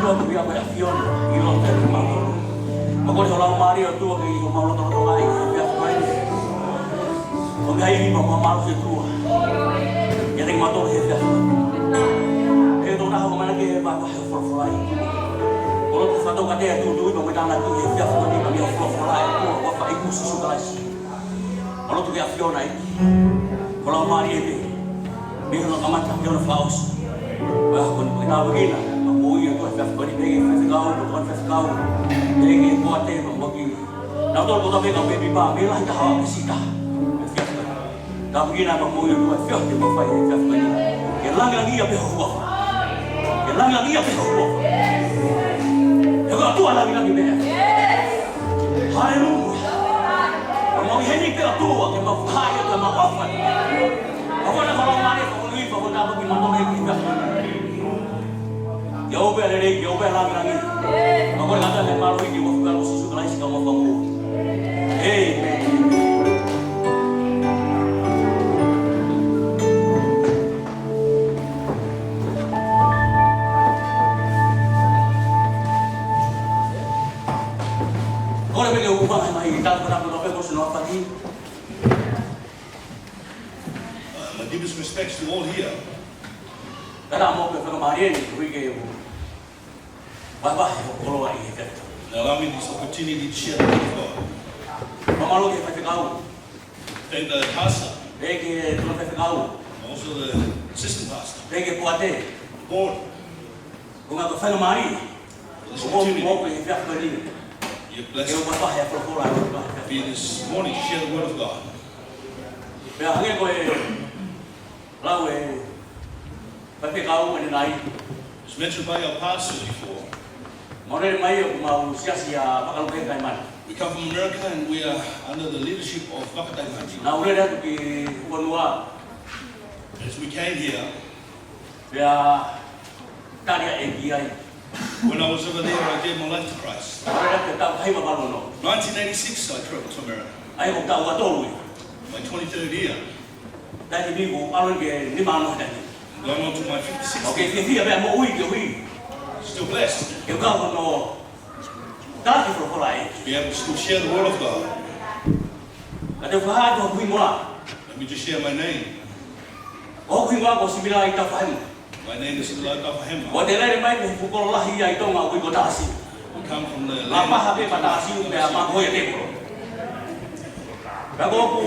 tua tu ia vai Sione i lo te mau. Ma ko hola Mario tua ke i mau to to ai ia vai. O ngai ni mau mau se tua. Ya ring motor he ya. E do na ho mana ke ba ba for fly. Ko to fa to ka te tu tu no me dana tu ya fa ni ka mi for fly ko fa i ku su ka si. Ko to ya Sione ai. Ko la Mario ni. Bi no ka mata yo na flaus. Ba ko ni na begina. Ui, aku dah beri bagi festival, bukan festival. Bagi buat tema bagi. Nak tahu kita bagi baby bar, bila kita hawa kesita. Festival. Dah begini apa mau itu festival di bawah festival ini. Yang lagi apa huwa? Yang lagi apa huwa? Yang tua lagi ber. Haleluya. Mau ini ke tua, ke mau kaya, ke mau apa? Aku nak kalau mana, kalau ni, kalau nak bagi mana lagi festival. Jauh lagi, jauh lagi. Aku kata yang malu ini waktu kalau susu kelas kamu kamu. Hey. Kau nak pergi ubah mai kita pernah berdoa kau sudah pagi. My deepest respects to all here. Kadang mau ke fakamamahi ni, pergi ke. Bye-bye, kalau lagi kita. Allow me this opportunity to share the word of God. Mama lagi pergi kau. Thank the pastor. Pergi tuan pergi kau. Also the assistant pastor. Pergi puate. Board. Bunga ke fakamamahi. Mau pergi fakamamahi. You're blessed Kau bye-bye, kalau to be this morning to share the word of God. Biar hanya kau lawe. Pergi kau ni naik. As mentioned by our pastors before, Mana mai mau sia-sia bakal pergi mana? we come from America and we are under the leadership of fakamamahi. Nah, udah dah pergi Bonua. As we came here, Biar tadi AGI. when I was over there, I gave my life to Christ. Udah dah kita Taufahema baru no. 1986, I traveled to America. Ayo kita buat dulu. My 23rd year, Tadi minggu alun ke 5 tadi. going on to my 56th. Okay, sisi apa mau ui. Still blessed Kau kau no. Tadi kalau lain. to be able to still share the word of God. Ada faham tu hui mula. Let me just share my name. Oh hui mula kau Similai Taufahema. My name is Similai Taufahema. Kau dengar mai pukul lah ia itu ngau hui kau dasi. We come from the Apa land. habis pada asi udah apa kau yang tepro. Kau aku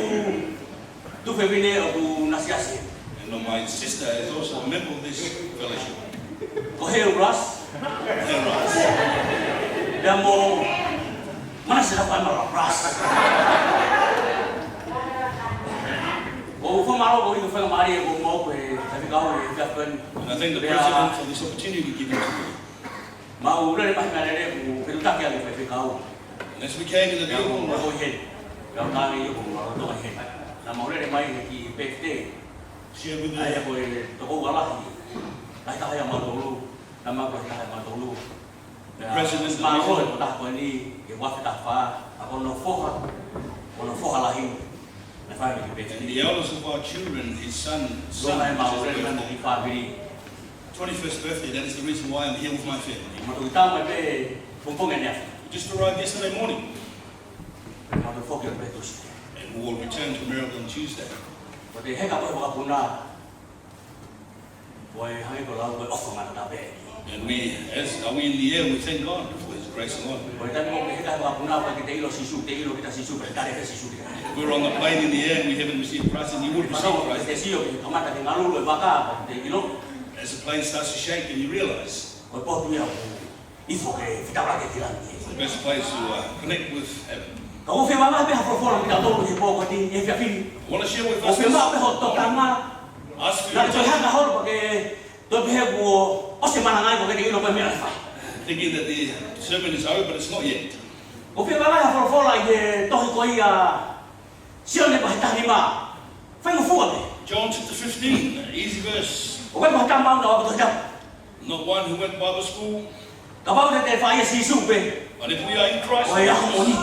tu femine aku nasiasi. And my sister is also a member of this fellowship. Kau hero ras. Hey, Ross. Dia mau mana siapa malah ras. Oh, pemalu kau itu fakamamahi kau mau ke tapi kau kan. And I thank the president for this opportunity given to me. Mau udah lepas mana dia aku tak yang tapi kau. And as we came in the Yang building, mau hen. Yang kami itu mau tu hen. Nama udah mai di PFT. share with Ayah the boleh toko galah. Ayah yang mau dulu. Nama kau yang mau dulu. President mau kau dah kau ni buat tafa. Aku no foha. Aku no foha lagi. Nafai di and PFT. the elders of our children, his son, Mai mau which is udah his di family. 21st birthday. That is the reason why I'm here with my family. Mau tu tahu mai be pumpung ni. We just arrived yesterday morning, Mau tu fokus betul. and we will return to America on Tuesday. Tapi hei kau buat guna. Boy, hei kau lalu offer mana tak be. And we, as are we in the air, we thank God for His grace alone. Boy, tapi mau hei kau buat guna bagi kita ilo kita sisu berkali kali sisu. If we're on the plane in the air and we haven't received Christ, then you would receive Pasal Christ. kita siu, kamu tak tinggal lu baka, kita ilo. As the plane starts to shake, and you realize Boy, pot tu ya, info ke kita lagi tilang. it's the best place to connect with heaven. Kau firman apa yang perform kita tahu di bawah kau ni, yang kafir. I want to share with Kau us firman apa this hot top tama. ask for Nak your cakap attention, dah hol pakai tu pihak gua. Oseh mana ngai kau kita ilo pun milah. thinking that the sermon is over, but it's not yet. Kau firman apa yang perform lagi toh kau ia. Sione bahasa lima. Fai kau fuat. John chapter 15, easy verse. Kau kan bahasa mau dah betul jam. Not one who went Bible school, Kau dah terfaya sisu be. but if we are in Christ, Wah, ya aku ni.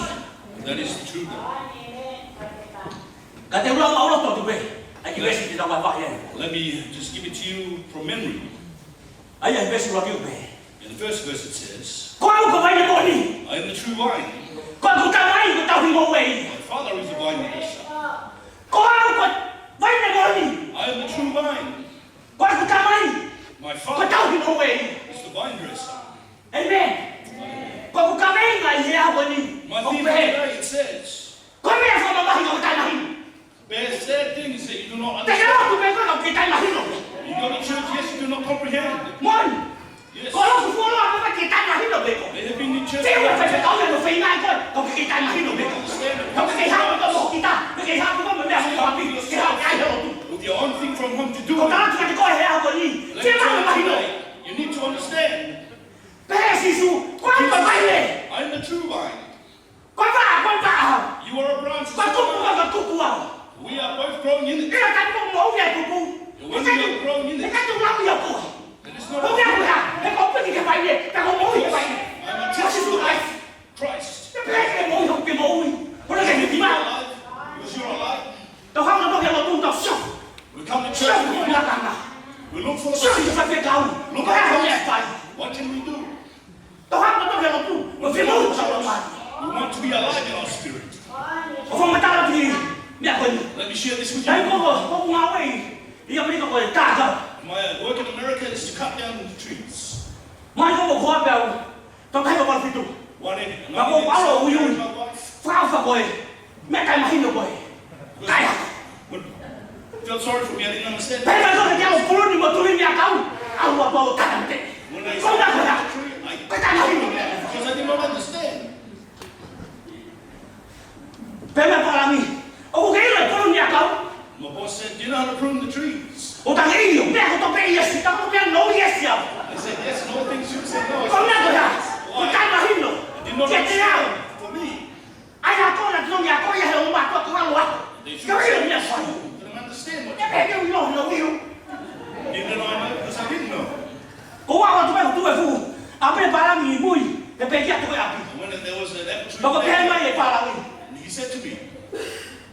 that is the truth. Kata ulang Allah tu be. Ayah besi tidak apa ya. Let me just give it to you from memory. Ayah besi lagi be. In the first verse it says, Ko au ko vai le moni. I am the true vine. Ko ku ka mai ko tau mo wei. My Father is the vine dresser. Ko au ko vai le moni. I am the true vine. Ko ku ka mai My ko Father tau mo wei. is the vine dresser. Amen. Ko ku ka mai ngai he a boni. My Ko theme pe. today it says, Ko me fa mamahi ko tai mahi. bear sad things that you do not Te ka understand. ku me ko ki tai mahi no. You go to church, yes, you do not comprehend. Mon. Yes. Ko ku fo lo ko ki tai mahi no be ko. They have been in church. Te They wa fa don't ka le no fe ngai ko ki tai mahi no be ko. understand it. Ko ki ha ko mo kita. Ki ha ko mo me ko api. Ki ha ka he o tu. With your own thing from home to do Ko it. ta ki ko he a boni. Let Te me ma tell you mahi no. today, you need to understand. Pe sisu. Ko ko vai le. I am the true vine. Ko va. You are a branch. Ko ku ku wa. We are both growing in it. Ila ka mo mo ya ku ku. When we are growing in Ni it, ka tu la ya ku. it is Ko not ya ku ya. He ko pe ki vai le. Ka ko mo ya vai. I'm a Ka sisu ai. Christ. Te pe ke mo yo ke mo ui. Ko le ke You ti are ma. alive. Because you are alive. To ha no ke lo tu to sho. We come to Sho church. ku na ka na. We look for the Sho ki seed. fa fe ka u. Lo ka ho ya vai. What can we do? To ha no ke lo tu. Mo fe mo sa lo ma. We want to be alive in our spirit. O fa ma ta la ti. Mi a ko ni. Let me share this with Dai you. ko nga wei. Ia me ko ta ta. My work in America is to cut down the trees. Mai ko ko ba u. To kai ko ba fitu. One in Mà cô quá rồi, ui ui. my wife. Phao fa ko. Me kai ma hino ko. Kai. Felt sorry for me, I didn't understand. Pe ma ko ke o ko ni mo tu ni a ka u. Au wa ba ta ta te. When I Ko na ko ya. saw the tree, Ko ta ma hino. because I did not understand. Pe ma pa la mi. O ko ke ro ko ni a ka u. My boss said, do you know how to prune the trees? O ta ngi yo. Me ko to pe yes. Ta ko pe no yes ya. I said, yes, and all things you said no. I Ko na ko ya. Ko Why? ta ma hino. I did not Ke te ya. understand. For me, Ai a ko na no ya ko ya he o ma ko ko wa. they should Ka say, ri ni a fa. I didn't understand what Ke pe ke yo no yo. you didn't know, I know, because I didn't know. Ko wa ko tu fu. A pe pa la mi mui. Ke pe ki a to ya pi. And when there was an apple tree, Ba ko pe ma ye pa la mi. he said to me,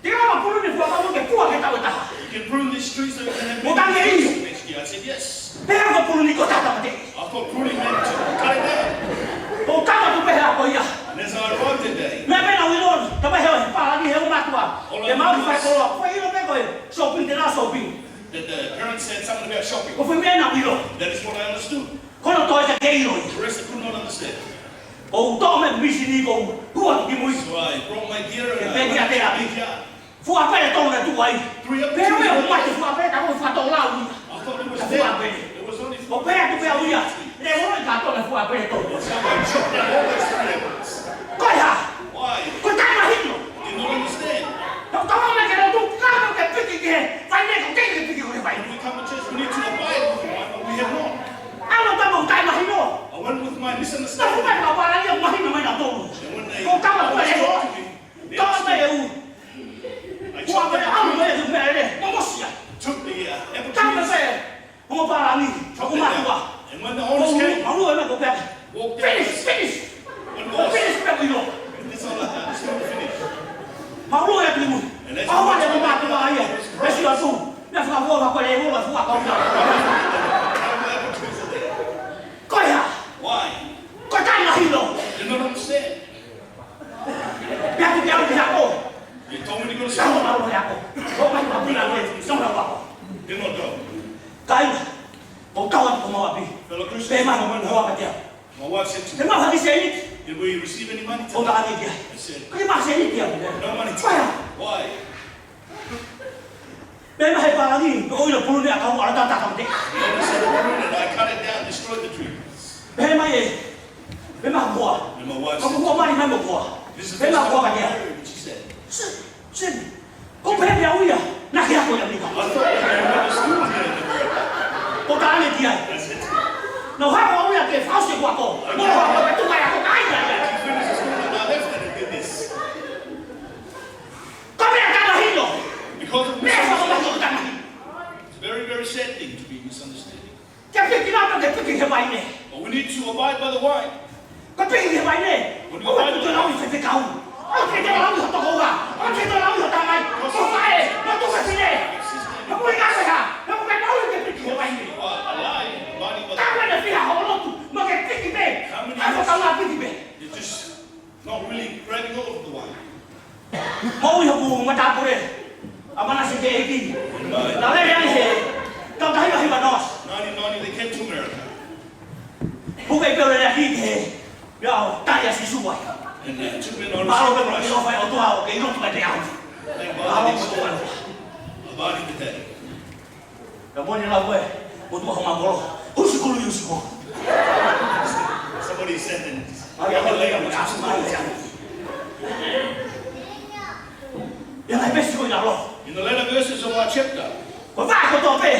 Tira ma pulu ni fuwa ka mo ke puwa ke ta weta. you can prune these trees so you can have Bukan many ini. trees next year. I said, yes. Tira ma pulu ni ko ta ta te. I've got pruning men to cut it down. O ka ma tu pe ha ko ya. And as I arrived today, Me pe na wi lo, ta ba he pa la ni he ma tu a. Ke ma wi fa ko lo. Fo ilo pe ko shopping te na shopping. that the parents said something about shopping. Ko fo me na wi lo. That is what I understood. Ko no to te ke ilo. The rest I could not understand. O to me mi si ni ko. Puwa ki mui. So I brought my gear and Ke pe ki a te a pi. I Fuwa pe to na tu ai. Three up Pe me o ma te fuwa pe ta ko fa to la wi. thought it was Ka there. fuwa pe. It was only O pe tu pe a wi ya. Le mo ka to na fuwa pe to. someone chopped down all those three apples. Ko ya. Why? Ko ta ma hino. Did not understand. Tama me que no tu claro que pique que vai ne ko que pique ko vai. When we come to church, we need to abide with the one, but we have not. Ano ta mo tai ma hino. I went with my Ta ko misunderstanding. ba para ni ma hino mai na to. And when they Ko ta ma ko le ko. talked to me, they Ta ma understood. e u. I Ko chopped ba down, amo me su me le. Mo mo sia. took the apple Ta ma trees, se. Mo para ni. Ko chopped it ma tu down. a. And when the Ko owners came, ma lu me ko pe. walked down. Finish. When Ko finish pe ko. That's all I had. It's not finished. Ma lu ya tu. Ko ma le ma tu a ya. Pe si a tu. Me fa vo ba ko le vo ba fu a ko. How the apple trees are there? Ko ya. Why? Ko ta ma hino. Did not understand. Pe tu ya tu ya ko. You told me to go to Sao school. mà lo ako? Ko mai pa pila ko, sao na ako? Did not go. Kai. Ko kawan ko mawapi. Fellow Pe Christians, ma ko ho pa dia. my wife said to Ke me, ma hadi senit. did we receive any money O today? ta ani dia. I said, Ke ma senit dia. no money Why? today. Why? Pe ma hai pa ni, ko ilo pulu ni ako ala ta ta ta te. And I said, I pruned it, I cut it down, destroyed the tree. Pe ma ye. Pe ma ko. And my wife Ko said, ko ma ni ma ko. this is Pe the ma first ko pa time I dia. heard what she said. Sin. Ko pe dia uya. Na ke ako ya ni ka. I thought we were going to school here in America. Ko ta ani dia. I said, No ha ko uya ke fa se ko ako. No ha ko tu mai ako kai ya. she finished school and I left and I did this. Ko me ta ma hino. Because of Me fa ko misunderstanding. ko ta ma. It's a very, very sad thing to be misunderstanding. Ke pe ki na ke pe ki ke mai ne. But we need to abide by the wine. Ko pe ki ke mai ne. Ko wa tu na wi se kau. O ke te la wi to ko wa. O ke te la wi ta mai. Ko fa e, no tu ka sine. No ko ka sa. No ko ka na wi ke pe ki ke mai ne. You are alive, abiding by Ka the wa na fi ha ho lo tu. No ke pe Now let me say, don't I have a nose? 1990, they came to America. Who gave you that heat? Yo, that is his wife. And took me on Malo the ka price. mo fa o tuwa o ke no pa te au. Thank Malo God ko they tuwa. did about it today. Ka mo ni la we, o tuwa ma bolo. O si kulu yusi ko. Somebody said that. Ai ka le ka ma asu ma ya. Ya na besi ko na lo. In the later verses of our chapter, Ko va ko to pe.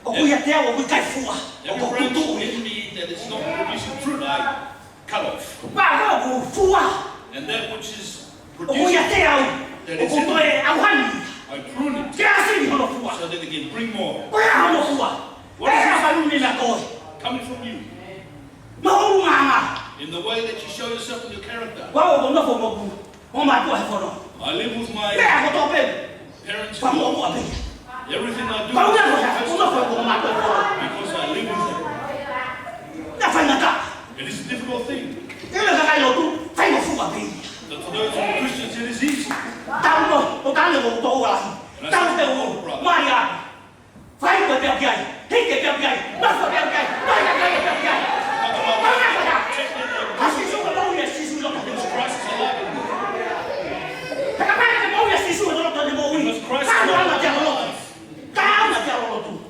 O ku ya te o ku kai fuwa. O every ko branch tu. in me that is not producing fruit, I cut off. Ba ko ku fuwa. And that which is O ku ya producing, te au. O ku to e au han. I prune it Ke asi ni ho fuwa. so that it can bring more. Ko ya ho fuwa. What is that lu ni na ko? Coming from you. No mama. In the way that you show yourself in your character. Wa o no fo mo ku. O ma tu ha fo no. I live with my Pe ko to pe. parents. Fa mo mo pe. Everything I do Fa is una ko ha. O no fo ko ma tu fo. because I live with them. Na fa na ka. It is a difficult thing. Ele ka ka lo tu. Fa mo fu ba pe. But for those who are Christians, it is easy. Ta mo o ka le ko to wa. Ta te o. Maria. Fa ko pe pe ai. He ke pe pe ai. Na fa pe pe ai. Na ka pe pe ai. Asi su ko mo ye si su lo ka. Christ is alive in me.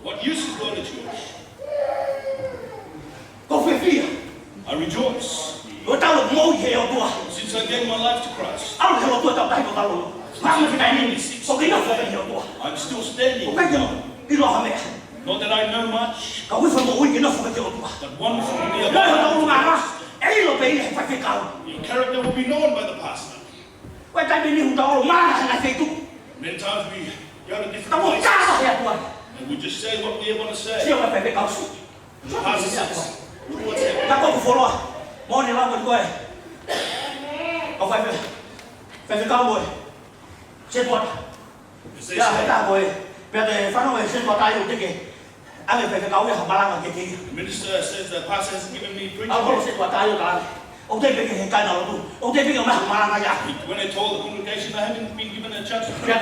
What use is going to church? I rejoice. Since I gave my life to Christ, I'm still standing. Not that I know much, but wonderful to be about. Your character will be known by the pastor. Many times we go to different places and we just say what we want to say. The pastor says, look what's happening. As they say, the minister says the pastor hasn't given me preaching. When they told the congregation I haven't been given a chance to preach,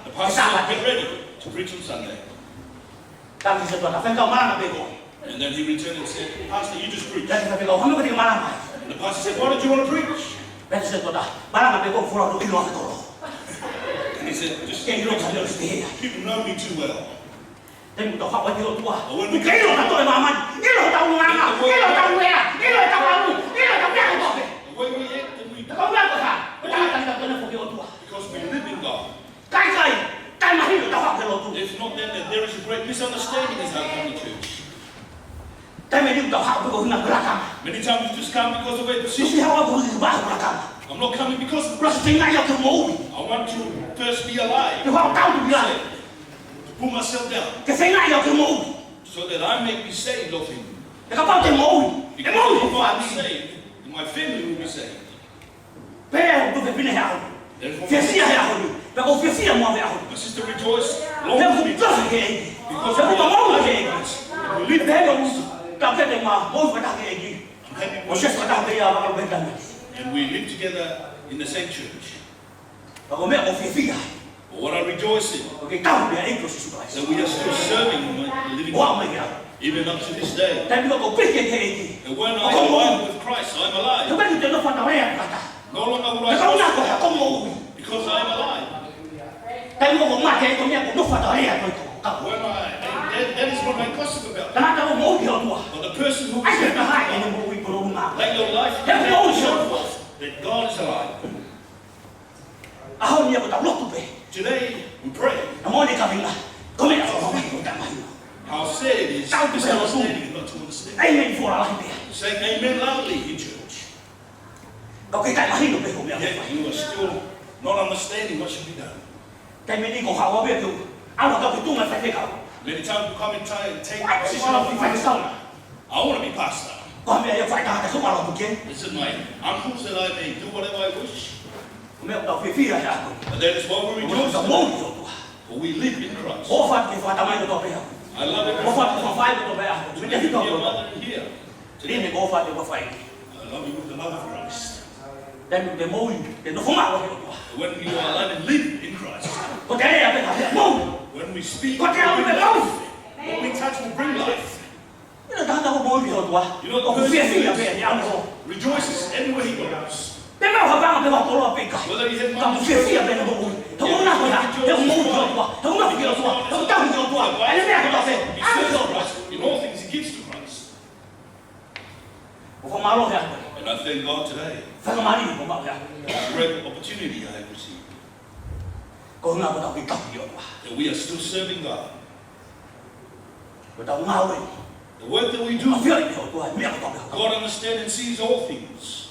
the pastor said, get ready to preach on Sunday. And then he returned and said, Pastor, you just preach. And the pastor said, why don't you want to preach? And he said, just people know me too well. But when we get the way we act and we do, because we live in God. If not, then there is a great misunderstanding as I come to church. Many times you just come because of a position. I'm not coming because of I want to first be alive. To put myself down. So that I may be saved of Him. Because if I'm saved, my family will be saved. My sister rejoiced long with me. Because of we live and we live together in the same church. But what I rejoice in, that we are still serving the living God, even up to this day. And when I am alive with Christ, I am alive. No longer would I because I am alive. When that is what I gossip about. But the person who is let your life that God is alive. Today we pray. How sad it is misunderstanding and not to understand. Saying amen loudly in church. Yet you are still not understanding what should be done. Many times we come and try and take a position of pastor. I want to be pastor. This is my uncle said I may do whatever I wish. And that is why we rejoice today. For we live in Christ. I love it. To be a mother here. Today. I love you with the love of Christ. When you are alive and live in Christ. we speak, What what we touch will bring life. You know, the person rejoices everywhere he goes. Whether he has money, in all things he gives to Christ. And I thank God today for the great opportunity I have received. That we are still serving God. The work that we do, God understands and sees all things.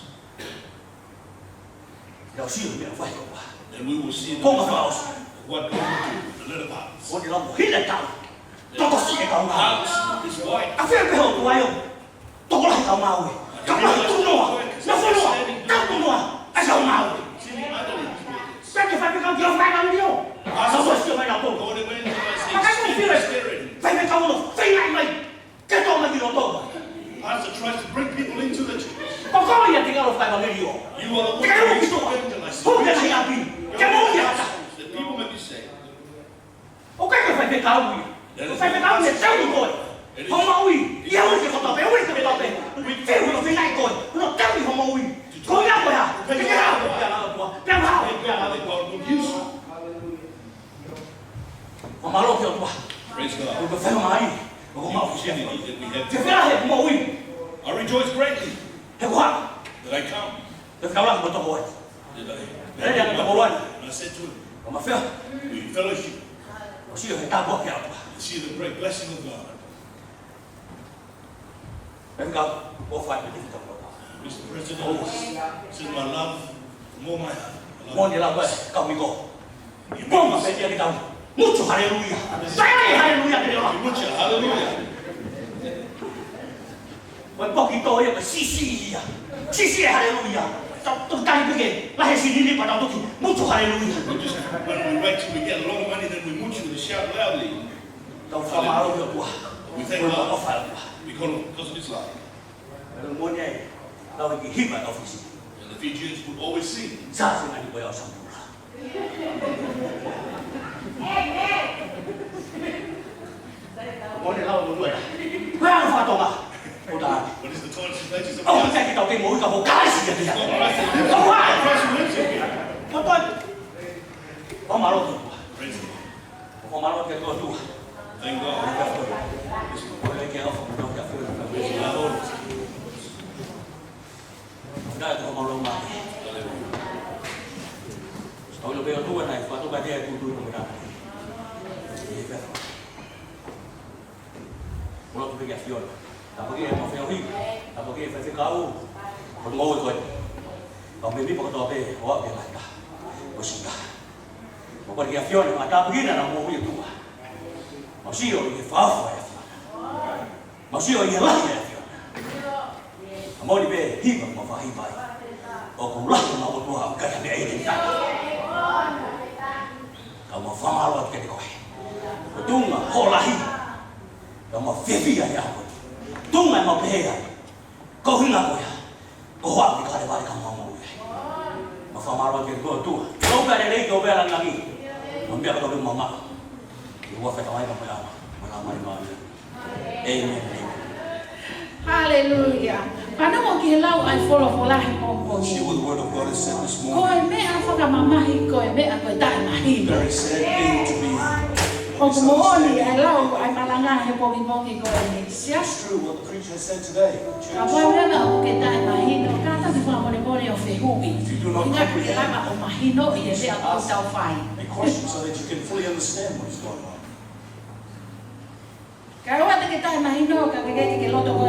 And we will see what God will do, the little parts. The house is white. Pastor tries to bring people into the church. You are the one who evangelize. The people may be saved. Praise God. I rejoice greatly that I come. And I said to him, we fellowship. See the great blessing of God. Mr. President, this is my love, more my heart. Mucho hallelujah. Mucho hallelujah. When poquito yo que sí hallelujah. Mucho hallelujah. When we wait till we get a lot of money, then we mucho to shout loudly. We thank God because of His love. And the Fijians would always sing. What is the tortoise places of God? Thank God. Hallelujah. Panamo kilau ai follow folahi pompo. See what the word of God has said this Ko morning. me a fakamamahi ko me a ko dai mahi. Very sad thing to be. O mohoni ai lau ai malanga he po bingongi ko ni. It's true what the preacher has said today. Ka po me na o ke dai mahi no ka ta se fa mone mone o fe hubi. If you do not Ina comprehend, ke lama o mahi no i se a ko tau fai. a question so that you can fully understand what is going on. Ka wa te ke dai mahi no ka ke loto ko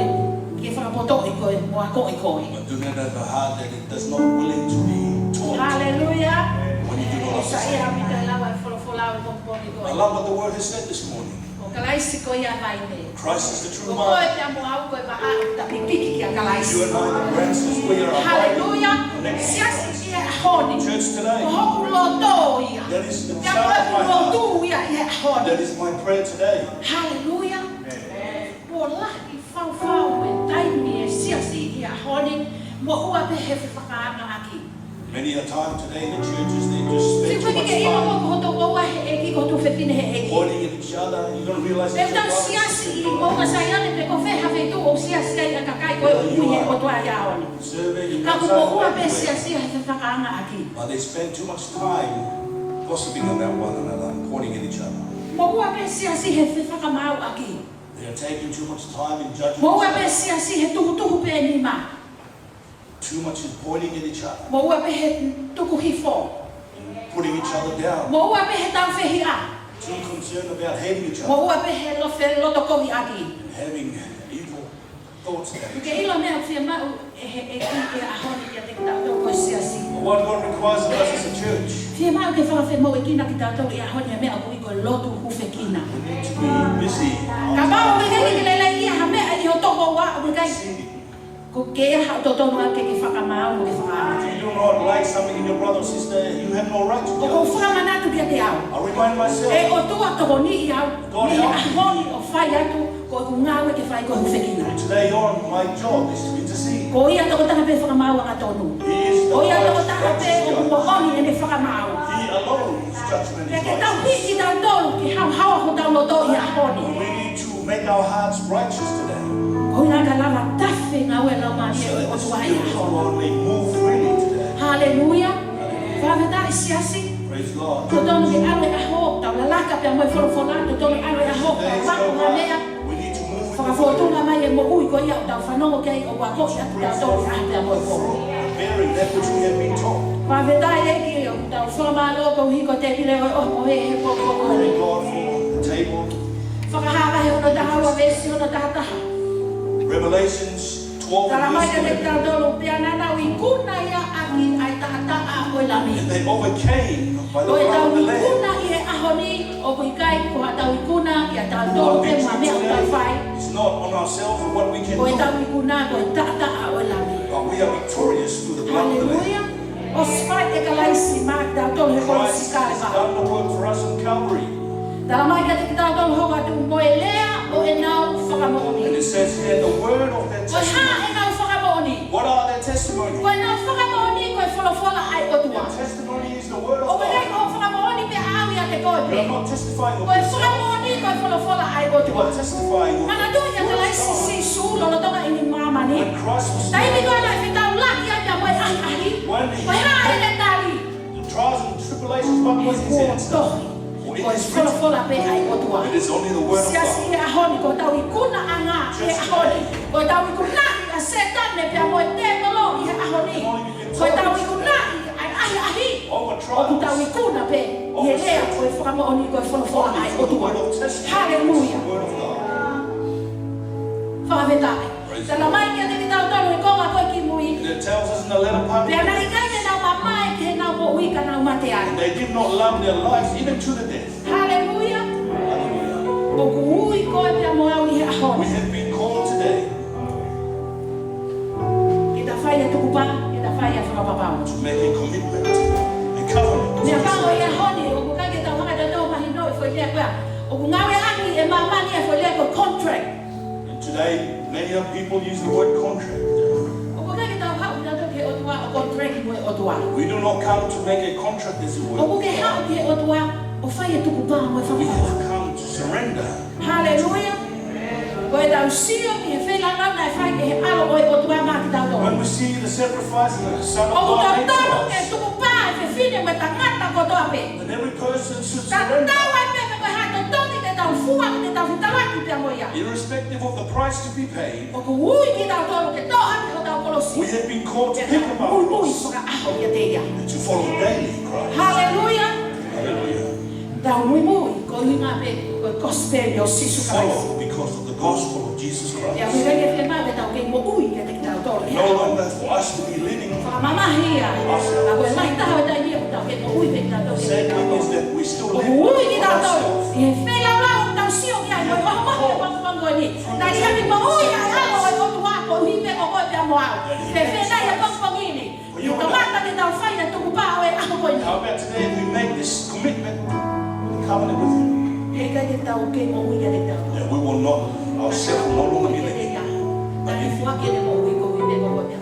ke fa poto i ko mo ko i ko. But do not have a heart that it does not willing to be taught. Hallelujah. When you do not Sa ia mi understand. te lau ai follow folahi pompo I ko. love what the word has said this morning. O kalaisi ko ia vai ne. Christ is the true Ko vine. te amo au ko ba a ta pipiki ki a kalaisi. You and I, the branches, we are abiding. Hallelujah. Siasi ia honi. Church today, Ko hoku loto ia. that is the Te sound of amo my heart. loto ia ia honi. That is my prayer today. Hallelujah. Ko lahi fau e taimi e siasi ia honi. Mo ua pe he whakaanga aki. Many a time today in the churches they just Se spend too koe much ke ilo time ko to ko wa e ki ko tu fetine he e. pointing at each other. You don't realize E it's your tau brothers and siasi sisters. i mo ka sayane pe ko fe ha fe tu o siasi ai ka kai ko o he o to ya oni. Serving and Ka ko outside ko wa pe everywhere. siasi ha fe ka anga aki. But they spend too much time gossiping about one another and pointing at each other. Mo wa pe siasi he fe ka mau aki. They are taking too much time in judging Mo wa each pe other. siasi he tu pe ni ma. Too much in pointing at each other, Mo wa pe he tu hi fo. putting each other down. Mo wa pe he tau fe hi a. Too concerned about hating each other, Mo wa pe he lo fe lo to ko hi aki. and having evil thoughts about each Ke other. ilo me fe ma e a honi ke te ta ko siasi. But what God requires of us as a church, Fie mau ke whaka whi mau e kina ki tātou i ahonia mea ko i ko lotu huwhe kina. we need to be busy Ka mau me kei ki leila i ha mea i ho toko wa o kai. seeking. Ko ke ha to tonu a ke ki whaka mau ke whaka. If you do not like something in your brother or sister, you have no right to O do ko it. whaka manatu ki a te au. I remind E myself, o tua toko ni i au. God Ni help a me. honi o whai atu ko i ku ngāwe ke whai ko huwhe kina. today on, my job is to intercede. Ko ia toko tanga pe whaka mau anga tonu. He is the O ia toko tanga pe righteous o ku judge. honi e ne whaka mau. He alone is judgment Pe is ke tau righteous. hiki tau tolu ki hau hawa ko tau loto i a honi. We need to make our hearts righteous today, Ko ina ka lava tafe ngā ue lau mani so e that o the tua i a Spirit of honi. God may move freely today. Haleluia. Whaweta i siasi. Praise God. Ko tonu ke awe a ho. Tau la laka pe a moe wholofola. Ko tonu awe a ho. Today is Wako your ngā mea. right. We need to move with the Whakafotunga mai e mo ui ko ia o tau whanongo kei o wako i atu tau tonu a pe a moe ko. bearing that which we have been taught. Whaweta i eki o tau whamalo ko hiko te pile o o he he po po po. Thank God for the table. Whakahawa he ono tahawa vesi ono tahataha. Revelations 12 Tara mai ka te verse 11. tau tolu pe anana i kuna ia aki ai tahata a koe lami. And they overcame by the Ko e blood tau of the i Lamb. kuna i he ahoni o kui kai ko ha tau i kuna i a tau tolu Our pe victory ma mea o tau whai. today is not on ourselves or what we can Ko e tau do, i kuna ko e tata a o lami. but we are victorious through the blood of the Lamb. Haleluia. O spai e kalaisi ma tau tolu he kona Christ sikai has ba. done the work for us on Calvary. Tara mai ka te tau tolu hoka tu mo e lea o e nau And whakamooni. it says here the word of their Ko e ha testimony. e nau whakamooni. What are their testimonies? Ko e nau whakamooni ko e wholofola ai o tua. Their testimony is the word of O me rei God. ko whakamooni pe awi a te koe You pe. are not testifying Ko of e yourself. whakamooni ko e wholofola ai o You tua. are testifying of Ana the doia ka word laisi of si God. sulo lo tonga ini mamani. When Christ was Tai ni here, ko lai fitau laki a te moe ahi ahi. Ko e ha e le tali. the trials and tribulations, what E was his ko answer? tohi. For Ko e it is written, wholofola pe ai o tua. it is only the word of Siasi God. e ahoni ko tau i kuna anga e ahoni. Ko tau i kuna i a setan ne pe a moe te molo i he ahoni. Ko tau i kuna i ai ahi ahi. Over O ku tau i trials, kuna pe i he lea ko e whakamooni ko e wholofola ai o the tua. word of testimony, Hallelujah. the word of God. Whakawetai. Praise Tala mai kia te tau tonu i konga koe ki mui. And it tells us in the letter part, Pea nai kai te nau mamai ke he nau po ui ka nau mate ai. they did not love their lives even to the death. Hallelujah. Hallelujah. O ku ui koe pea mo au i he We ahoni. have been called today Ke ta whai e tuku pā, ke ta whai e whakapapau. to make a commitment, a covenant. Mea pāo i ahoni, o ku kai ke tau hanga te tau mahi no i whai lea koea. O ku ngawe aki e mamani e whai lea ko contract. And today, many of people use the word contract. O ku kai ke tau hau i tau ke o tua o contract mo e o tua. We do not come to make a contract as a O word. ku ke hau ke o tua, o whai e tuku pā mo e We whakapapau. have come to surrender. Hallelujah. Ko e tau sio ki he whela lau nai whai ke he alo o e o tua mā ki tau tō. When we see the sacrifice that the Son of O ku God tau made tōru for ke us, tuku pā e whi whine me tangata ko toa pe. then every person should Ka surrender, tau ai pe me koe hai to tongi te tau fua ki te tau whitalaki pia mo ia. irrespective of the price to be paid. O ku ui ki tau tolu ke toa ki o tau kolosi. We have been called to Te pick up tau our ui ui cross whaka aho ia te ia. and to follow daily Christ. Hallelujah. Hallelujah. Tau mui mui ko inga pe ko gospel yo sisu Christ. Follow because of the gospel of Jesus Ia Christ. hui rege whia mai tau ke mo ui ke te tau tolu. No longer for us to be living. Whakamamahi ia. A koe mai taha o tai ia o tau ke mo ui pe tau tolu. The sad thing is that we still O live ui ki for tau tolu. ourselves. I he whela lau tau sio ki ai. Koe waho mahi e waho pango ni. Nā i hami mo ui ai alo e o tua ko hipe o koe pia mo au. Te whena i a pangpangini. I ka mata ki tau whai e tuku pā o e aho koe ni. How about today if we make this commitment and covenant with Him He kai te tau ke mo ui ke te tau. that we will not, ourselves will no longer be living. Nā i fuake ne mo ui ko hipe o koe pia.